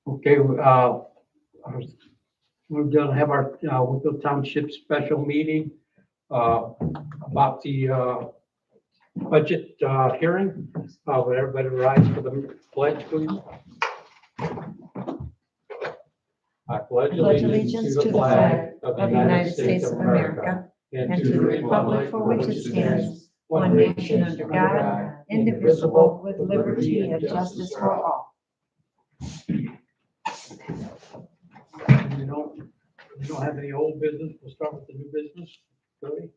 Okay, we're gonna have our Winfield Township special meeting about the budget hearing. Would everybody rise for the pledge, please? I pledge allegiance to the flag of the United States of America and to the republic for which it stands, one nation under God, indivisible, with liberty and justice for all. We don't have any old business. We'll start with the new business. Cody?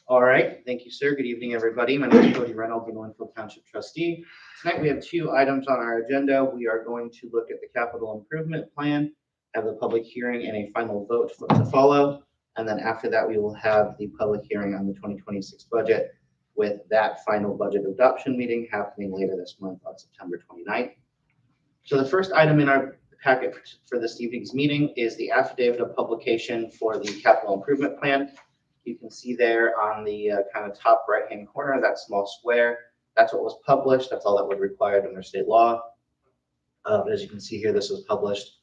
All right, thank you, sir. Good evening, everybody. My name is Cody Reynolds, the Winfield Township trustee. Tonight we have two items on our agenda. We are going to look at the capital improvement plan, have the public hearing and a final vote to follow. And then after that, we will have the public hearing on the 2026 budget with that final budget adoption meeting happening later this month on September 29th. So the first item in our packet for this evening's meeting is the affidavit of publication for the capital improvement plan. You can see there on the kind of top right-hand corner, that small square, that's what was published. That's all that was required under state law. But as you can see here, this was published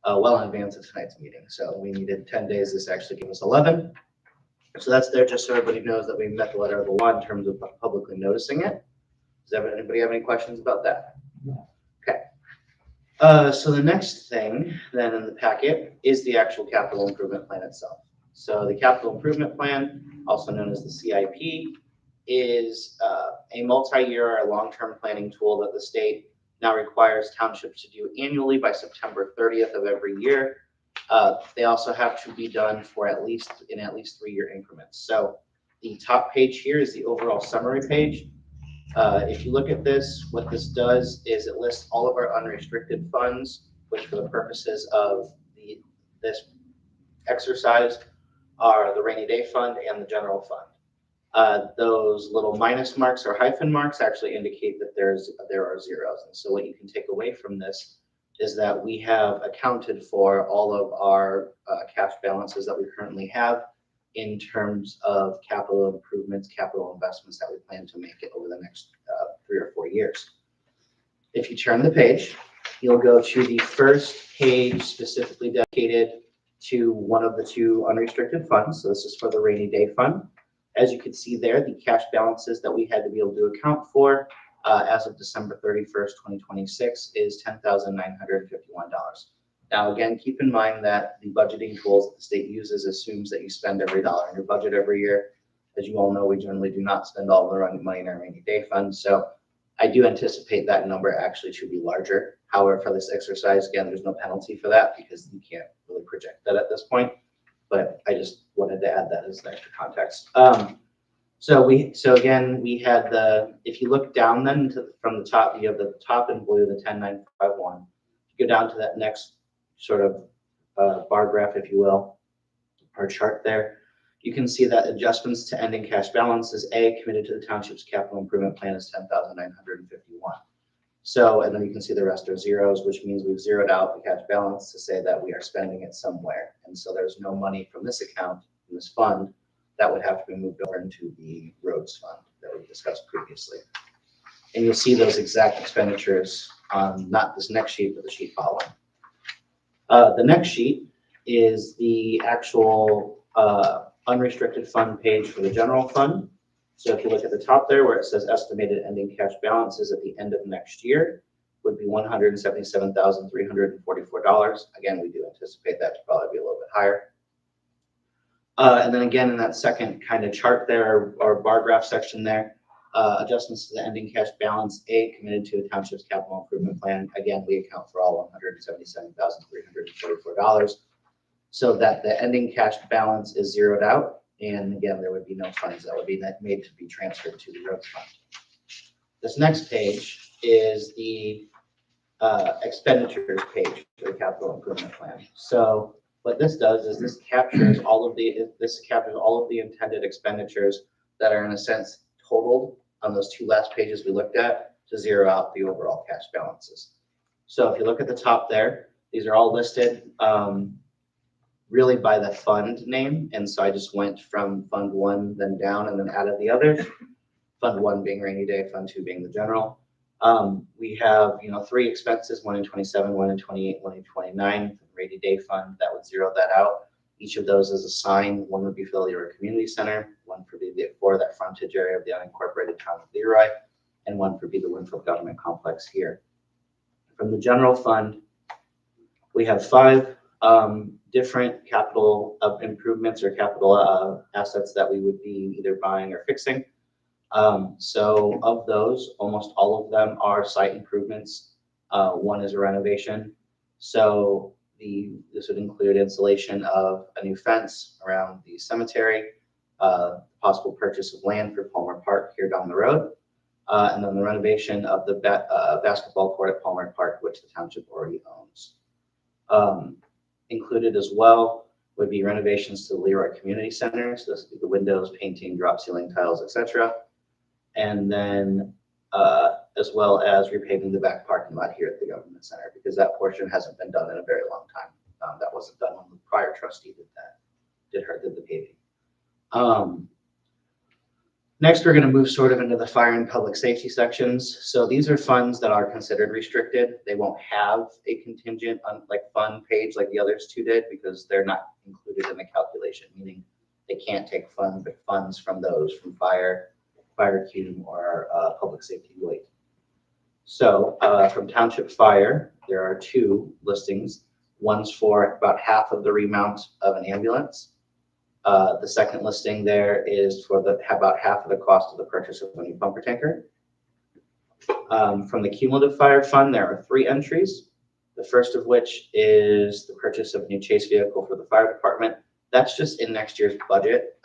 well in advance of tonight's meeting. So we needed 10 days. This actually gave us 11. So that's there just so everybody knows that we met the letter of the law in terms of publicly noticing it. Does anybody have any questions about that? No. Okay. So the next thing then in the packet is the actual capital improvement plan itself. So the capital improvement plan, also known as the CIP, is a multi-year or long-term planning tool that the state now requires townships to do annually by September 30th of every year. They also have to be done for at least 3-year increments. So the top page here is the overall summary page. If you look at this, what this does is it lists all of our unrestricted funds, which for the purposes of this exercise are the rainy day fund and the general fund. Those little minus marks or hyphen marks actually indicate that there are zeros. And so what you can take away from this is that we have accounted for all of our cash balances that we currently have in terms of capital improvements, capital investments that we plan to make it over the next 3 or 4 years. If you turn the page, you'll go to the first page specifically dedicated to one of the two unrestricted funds. So this is for the rainy day fund. As you can see there, the cash balances that we had to be able to account for as of December 31st, 2026 is $10,951. Now, again, keep in mind that the budgeting tools that the state uses assumes that you spend every dollar in your budget every year. As you all know, we generally do not spend all the money in our rainy day fund. So I do anticipate that number actually to be larger. However, for this exercise, again, there's no penalty for that because you can't really project that at this point. But I just wanted to add that as an extra context. So again, we had if you look down then from the top, you have the top in blue, the 10951. You go down to that next sort of bar graph, if you will, or chart there. You can see that adjustments to ending cash balances, committed to the township's capital improvement plan is $10,951. So, and then you can see the rest are zeros, which means we've zeroed out the cash balance to say that we are spending it somewhere. And so there's no money from this account, from this fund, that would have to be moved over into the roads fund that we discussed previously. And you'll see those exact expenditures on not this next sheet, but the sheet following. The next sheet is the actual unrestricted fund page for the general fund. So if you look at the top there where it says estimated ending cash balances at the end of next year would be $177,344. Again, we do anticipate that to probably be a little bit higher. And then again, in that second kind of chart there or bar graph section there, adjustments to the ending cash balance, committed to the township's capital improvement plan. Again, we account for all $177,344. So that the ending cash balance is zeroed out. And again, there would be no funds that would be made to be transferred to the roads fund. This next page is the expenditures page for the capital improvement plan. So what this does is this captures all of the intended expenditures that are in a sense totaled on those two last pages we looked at to zero out the overall cash balances. So if you look at the top there, these are all listed really by the fund name. And so I just went from fund one, then down, and then added the others. Fund 1 being rainy day, Fund 2 being the general. We have, 3 expenses, one in 27, one in 28, one in 29. The rainy day fund, that would zero that out. Each of those is assigned. One would be for the Leroy Community Center, one for that frontage area of the unincorporated town of Leroy, and one for the Winfield Government Complex here. From the general fund, we have 5 different capital improvements or capital assets that we would be either buying or fixing. So of those, almost all of them are site improvements. One is a renovation. So this would include installation of a new fence around the cemetery, possible purchase of land for Palmer Park here down the road, and then the renovation of the basketball court at Palmer Park, which the township already owns. Included as well would be renovations to the Leroy Community Center. So this would be the windows, painting, drop ceiling tiles, etc. And then as well as repaving the back parking lot here at the government center, because that portion hasn't been done in a very long time. That wasn't done when the prior trustee did the paving. Next, we're going to move sort of into the fire and public safety sections. So these are funds that are considered restricted. They won't have a contingent fund page like the others 2 did, because they're not included in the calculation, meaning they can't take funds from those from fire cume, or public safety weight. So from Township Fire, there are 2 listings. One's for about half of the remount of an ambulance. The second listing there is for about half of the cost of the purchase of a new bumper tanker. From the cumulative fire fund, there are 3 entries. The first of which is the purchase of a new chase vehicle for the fire department. That's just in next year's budget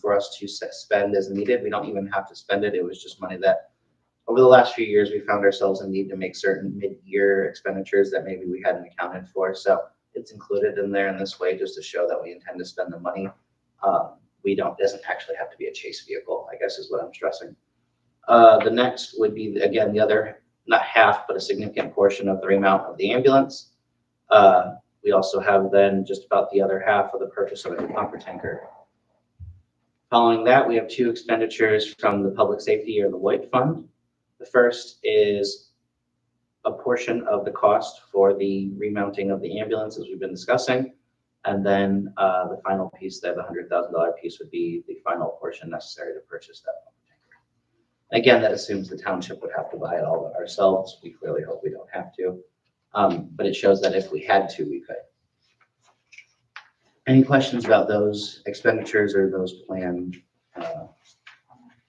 for us to spend as needed. We don't even have to spend it. It was just money that over the last few years, we found ourselves in need to make certain mid-year expenditures that maybe we hadn't accounted for. So it's included in there in this way, just to show that we intend to spend the money. It doesn't actually have to be a chase vehicle, I guess is what I'm stressing. The next would be, again, the other, not half, but a significant portion of the remount of the ambulance. We also have then just about the other half of the purchase of a new bumper tanker. Following that, we have 2 expenditures from the public safety or the White Fund. The first is a portion of the cost for the remounting of the ambulance, as we've been discussing. And then the final piece there, the $100,000 piece, would be the final portion necessary to purchase that bumper tanker. Again, that assumes the township would have to buy it all ourselves. We clearly hope we don't have to. But it shows that if we had to, we could. Any questions about those expenditures or those planned?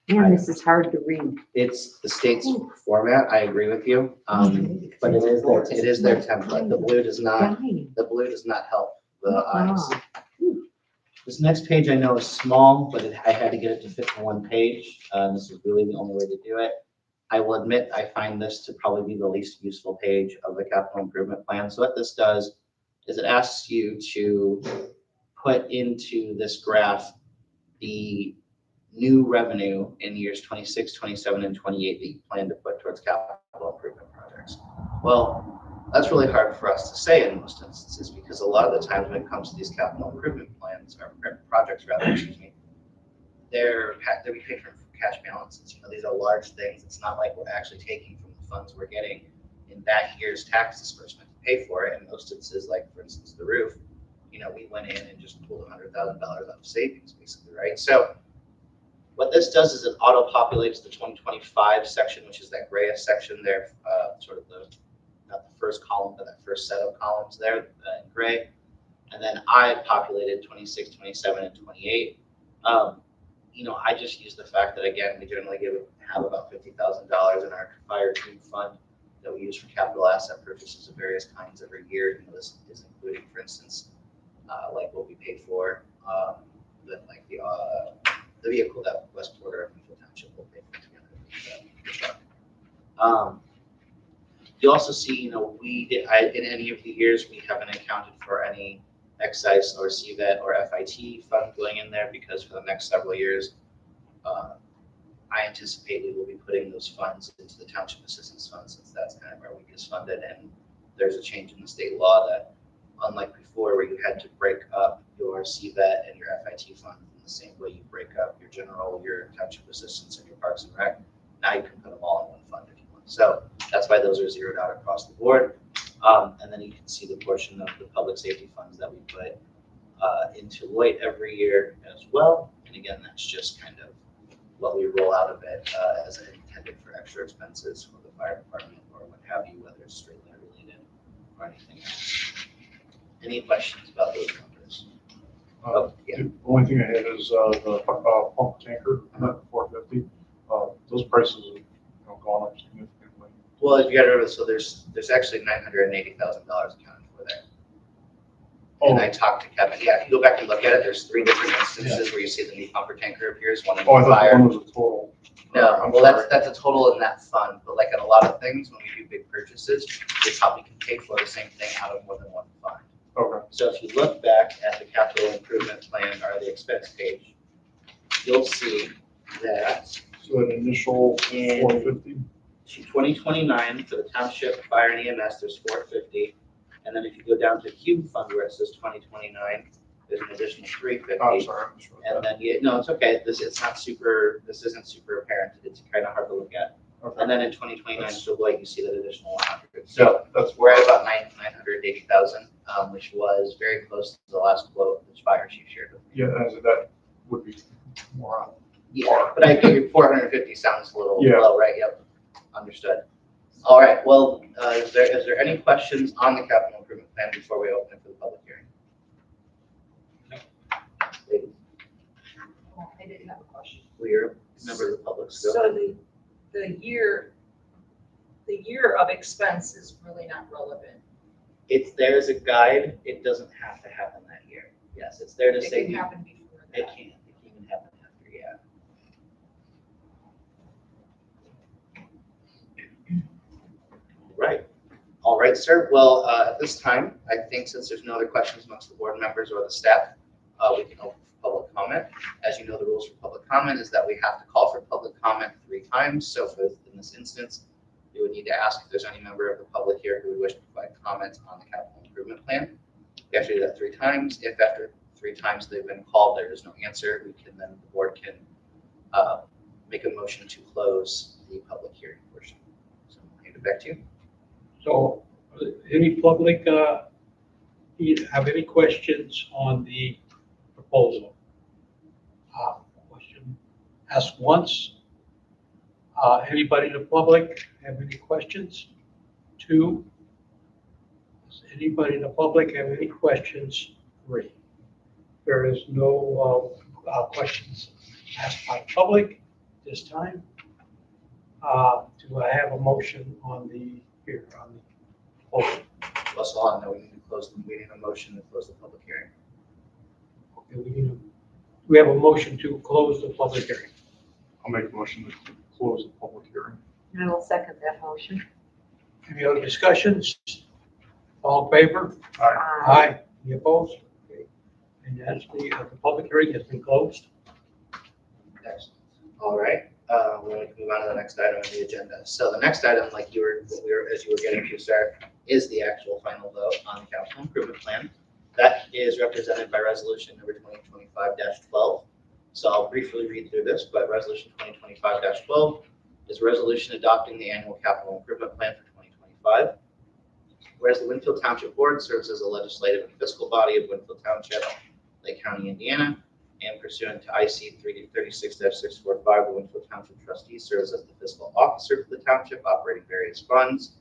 Man, this is hard to read. It's the state's format. I agree with you, but it is their template. The blue does not help the eyes. This next page I know is small, but I had to get it to fit in 1 page. This is really the only way to do it. I will admit I find this to probably be the least useful page of the capital improvement plan. So what this does is it asks you to put into this graph the new revenue in years 26, 27, and 28 that you plan to put towards capital improvement projects. Well, that's really hard for us to say in most instances, because a lot of the times when it comes to these capital improvement plans or projects, rather, excuse me, they're we pay from cash balances. These are large things. It's not like we're actually taking from the funds we're getting in that year's tax disbursement to pay for it. In most instances, like for instance the roof, we went in and just pulled $100,000 out of savings, basically, right? So what this does is it auto-populates the 2025 section, which is that grayish section there, sort of not the first column, but that first set of columns there in gray. And then I populated 26, 27, and 28. I just use the fact that, again, we generally have about $50,000 in our fire team fund that we use for capital asset purchases of various kinds every year. This is including, for instance, like what we paid for, the vehicle that West Porter and Winfield Township will pay for together. You also see, in any of the years, we haven't accounted for any excise or CVET or FIT fund going in there, because for the next several years, I anticipate we will be putting those funds into the Township Assistance Fund, since that's kind of our weakest funded. And there's a change in the state law that, unlike before, where you had to break up your CVET and your FIT fund, the same way you break up your general, your township assistance, and your parks and rec. Now you can put them all in one fund if you want. So that's why those are zeroed out across the board. And then you can see the portion of the public safety funds that we put into Lloyd every year as well. And again, that's just kind of what we roll out of it as intended for extra expenses for the fire department or what have you, whether it's straight line related or anything else. Any questions about those numbers? Yeah. The only thing I had is the pump tanker, that 450. Those prices have gone up significantly. Well, if you got to remember, so there's actually $980,000 accounted for there. And I talked to Kevin. Yeah, if you go back and look at it, there's 3 different instances where you see the new pumper tanker appears. One in I thought fire. one was a total. No, I'm well, sorry. that's a total in that fund. But like in a lot of things, when we do big purchases, we probably can pay for the same thing out of more than one fund. Okay. So if you look back at the capital improvement plan or the expense page, you'll see that So an initial in 450. 2029 for the township fire and EMS, there's 450. And then if you go down to cube fund where it says 2029, there's an additional 350. I'm sorry. I'm sure And then, no, it's okay. This isn't super apparent. It's kind of hard to look at. Okay. And then in 2029, so like you see that additional 100. Yeah, So that's we're at about 980,000, which was very close to the last quote which fire chief shared with me. yeah, as that would be more on. Yeah, but I figured 450 sounds a little Yeah. low, right? Yep, understood. All right, well, is there any questions on the capital improvement plan before we open it for the public hearing? Ladies, I didn't have a question. we're a member of the public still. So the year of expense is really not relevant. It's there as a guide. It doesn't have to happen that year. Yes, it's there to It say can you- happen before it that. can. It can even happen after, yeah. Right. All right, sir. Well, at this time, I think since there's no other questions amongst the board members or the staff, we can open for public comment. As you know, the rules for public comment is that we have to call for public comment 3 times. So in this instance, we would need to ask if there's any member of the public here who would wish to provide comments on the capital improvement plan. We have to do that 3 times. If after 3 times they've been called, there is no answer, the board can make a motion to close the public hearing portion. So I'll hand it back to you. So, any public, have any questions on the proposal? Question asked once. Anybody in the public have any questions? 2. Does anybody in the public have any questions? 3. There is no questions asked by the public this time. Do I have a motion on the proposal? Also on that, we need a motion to close the public hearing. Okay, we have a motion to close the public hearing. I'll make a motion to close the public hearing. I will second that motion. Any other discussions? All in favor? Aye. Aye. Any opposed? Okay. And that's the public hearing has been closed. Excellent. All right, we're going to move on to the next item on the agenda. So the next item, like as you were getting to, sir, is the actual final vote on the capital improvement plan. That is represented by resolution number 2025-12. So I'll briefly read through this, but resolution 2025-12 is a resolution adopting the annual capital improvement plan for 2025. Whereas the Winfield Township Board serves as a legislative and fiscal body of Winfield Township, Lake County, Indiana, and pursuant to IC 36-645, the Winfield Township Trustee serves as the fiscal officer for the township, operating various funds.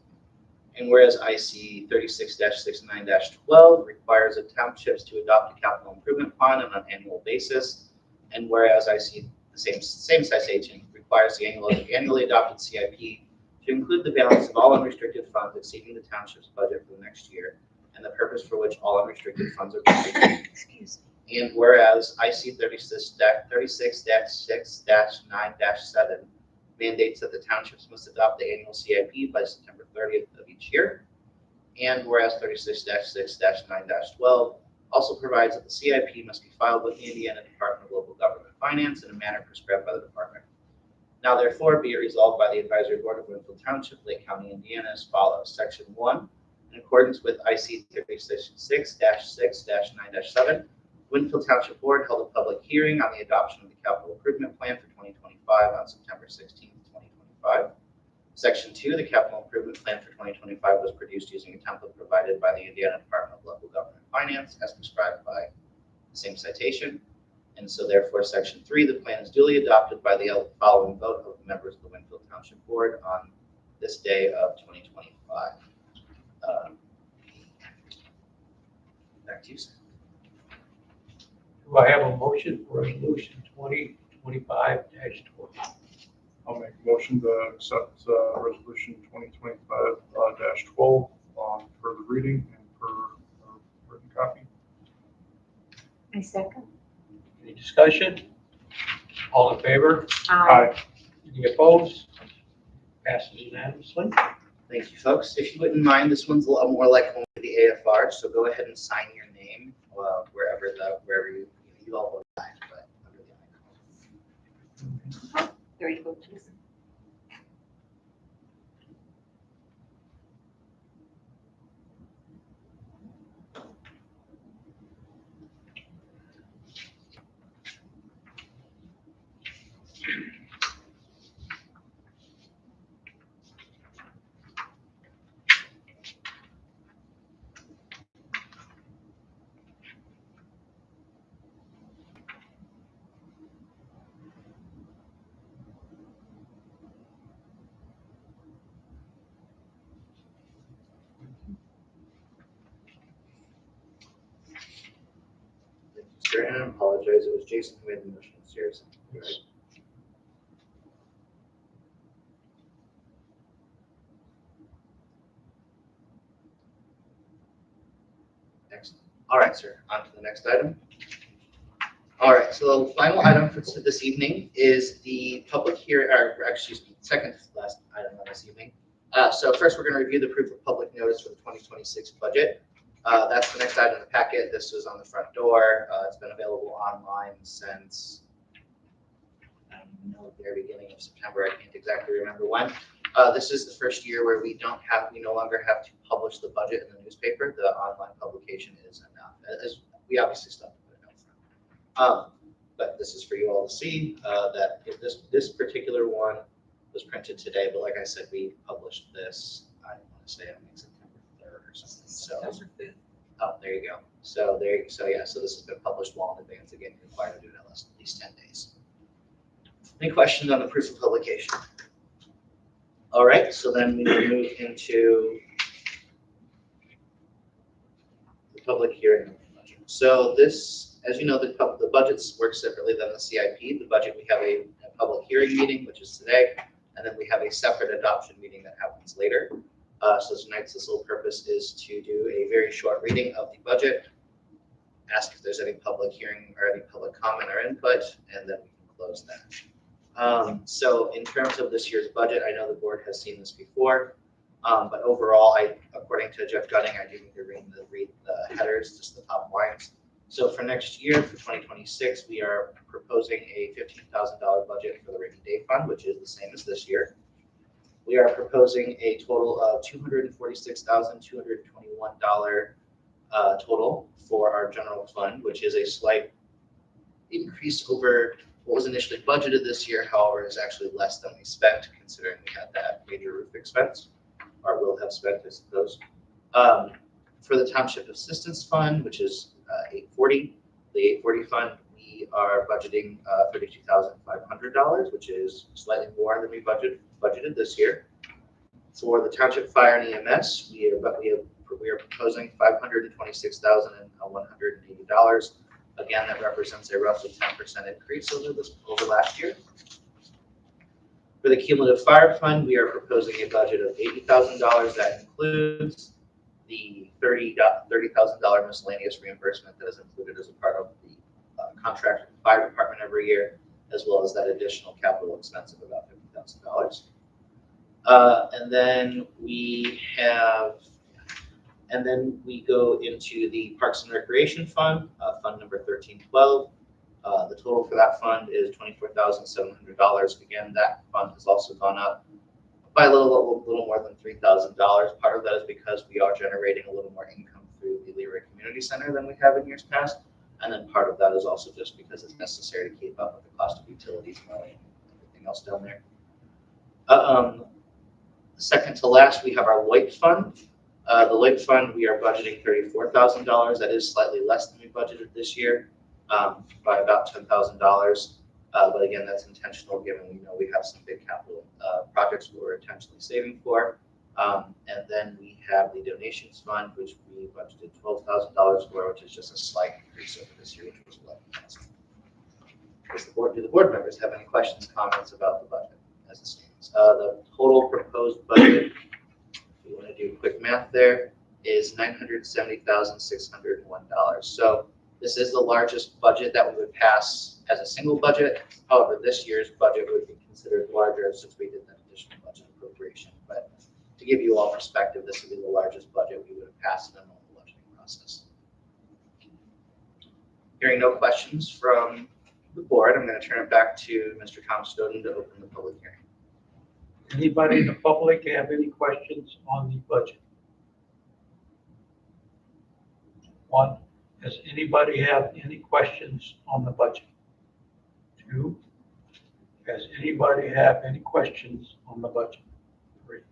And whereas IC 36-69-12 requires the townships to adopt a capital improvement plan on an annual basis, and whereas IC the same citation requires the annually adopted CIP to include the balance of all unrestricted funds exceeding the township's budget for the next year, and the purpose for which all unrestricted funds are provided. Excuse me. And whereas IC 36-6-9-7 mandates that the townships must adopt the annual CIP by September 30th of each year. And whereas 36-6-9-12 also provides that the CIP must be filed with the Indiana Department of Local Government Finance in a manner prescribed by the department. Now therefore be it resolved by the Advisory Board of Winfield Township, Lake County, Indiana as follows. Section 1, in accordance with IC 36-6-9-7, Winfield Township Board held a public hearing on the adoption of the capital improvement plan for 2025 on September 16th, 2025. Section 2, the capital improvement plan for 2025 was produced using a template provided by the Indiana Department of Local Government Finance as prescribed by the same citation. And so therefore, Section 3, the plan is duly adopted by the following vote of the members of the Winfield Township Board on this day of 2025. Back to you, sir. Do I have a motion for resolution 2025-12? I'll make a motion to accept resolution 2025-12 on further reading and per written copy. I second. Any discussion? All in favor? Aye. Any opposed? Passes unanimously. Thank you, folks. If you wouldn't mind, this one's a lot more like one of the AFR, so go ahead and sign your name wherever you all vote aye, but under the icon. There you go, Jason. Thank you, sir, and I apologize. It was Jason who made the motion. Seriously. Right? Excellent. All right, sir. On to the next item. All right, so the final item for this evening is the public hearing, or excuse me, second to last item on this evening. So first, we're going to review the proof of public notice for the 2026 budget. That's the next item in the packet. This was on the front door. It's been available online since, I don't know, the very beginning of September. I can't exactly remember when. This is the first year where we no longer have to publish the budget in the newspaper. The online publication is enough. As we obviously still have to put it out front. But this is for you all to see that if this particular one was printed today, but like I said, we published this, I want to say on September 3rd or something. So, oh, there you go. So this has been published well in advance. Again, you're required to do it at least 10 days. Any questions on the proof of publication? All right, so then we will move into the public hearing of the budget. So this, as you know, the budgets work separately than the CIP. The budget, we have a public hearing meeting, which is today, and then we have a separate adoption meeting that happens later. So tonight's sole purpose is to do a very short reading of the budget, ask if there's any public hearing or any public comment or input, and then we can close that. So in terms of this year's budget, I know the board has seen this before, but overall, according to Jeff Gunning, I do need to read the headers, just the top lines. So for next year, for 2026, we are proposing a $15,000 budget for the rainy day fund, which is the same as this year. We are proposing a total of $246,221 total for our general fund, which is a slight increase over what was initially budgeted this year. However, is actually less than we spent, considering we had that major roof expense, or will have spent, I suppose. For the Township Assistance Fund, which is $840, the $840 fund, we are budgeting $32,500, which is slightly more than we budgeted this year. For the Township Fire and EMS, we are proposing $526,180. Again, that represents a roughly 10% increase over last year. For the Cumulative Fire Fund, we are proposing a budget of $80,000. That includes the $30,000 miscellaneous reimbursement that is included as a part of the contract with the fire department every year, as well as that additional capital expense of about $50,000. And then we go into the Parks and Recreation Fund, fund number 1312. The total for that fund is $24,700. Again, that fund has also gone up by a little more than $3,000. Part of that is because we are generating a little more income through the Leroy Community Center than we have in years past, And then part of that is also just because it's necessary to keep up with the cost of utilities and everything else down there. Second to last, we have our LOIP fund. The LOIP fund, we are budgeting $34,000. That is slightly less than we budgeted this year, by about $10,000. But again, that's intentional given we know we have some big capital projects we're intentionally saving for. And then we have the donations fund, which we budgeted $12,000 for, which is just a slight increase over this year, which was $11,000. Do the board members have any questions, comments about the budget as it stands? The total proposed budget, if you want to do quick math there, is $970,601. So this is the largest budget that we would pass as a single budget. However, this year's budget would be considered larger since we did that additional budget appropriation. But to give you all perspective, this would be the largest budget we would have passed in a normal budgeting process. Hearing no questions from the board, I'm going to turn it back to Mr. Tom Snowden to open the public hearing. Anybody in the public have any questions on the budget? One, does anybody have any questions on the budget? Two, does anybody have any questions on the budget? Three,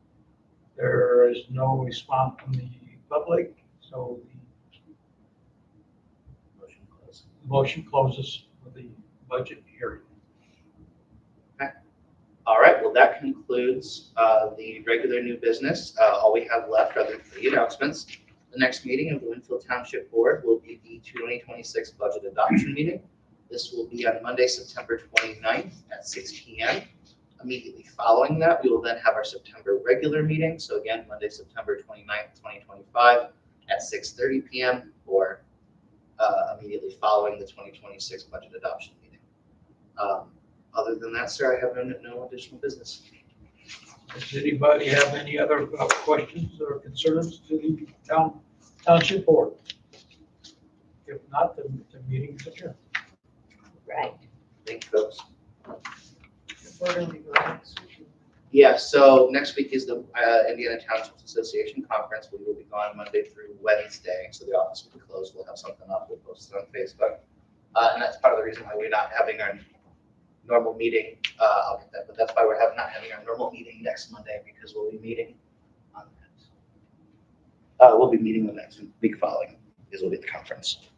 there is no response from the public, so the motion closes for the budget hearing. All right, well, that concludes the regular new business. All we have left are the announcements. The next meeting of the Winfield Township Board will be the 2026 budget adoption meeting. This will be on Monday, September 29th at 6 p.m. Immediately following that, we will then have our September regular meeting. So again, Monday, September 29th, 2025 at 6:30 p.m. or immediately following the 2026 budget adoption meeting. Other than that, sir, I have no additional business. Does anybody have any other questions or concerns to the township board? If not, the meeting is adjourned. Right. Thank you, folks. Where do we go next week? Yeah, so next week is the Indiana Townships Association Conference. We will be gone Monday through Wednesday, so the office will be closed. We'll have something up. We'll post it on Facebook. And that's part of the reason why we're not having our normal meeting. I'll get that, but that's why we're not having our normal meeting next Monday, because we'll be meeting on that. We'll be meeting the next week following, because we'll be at the conference.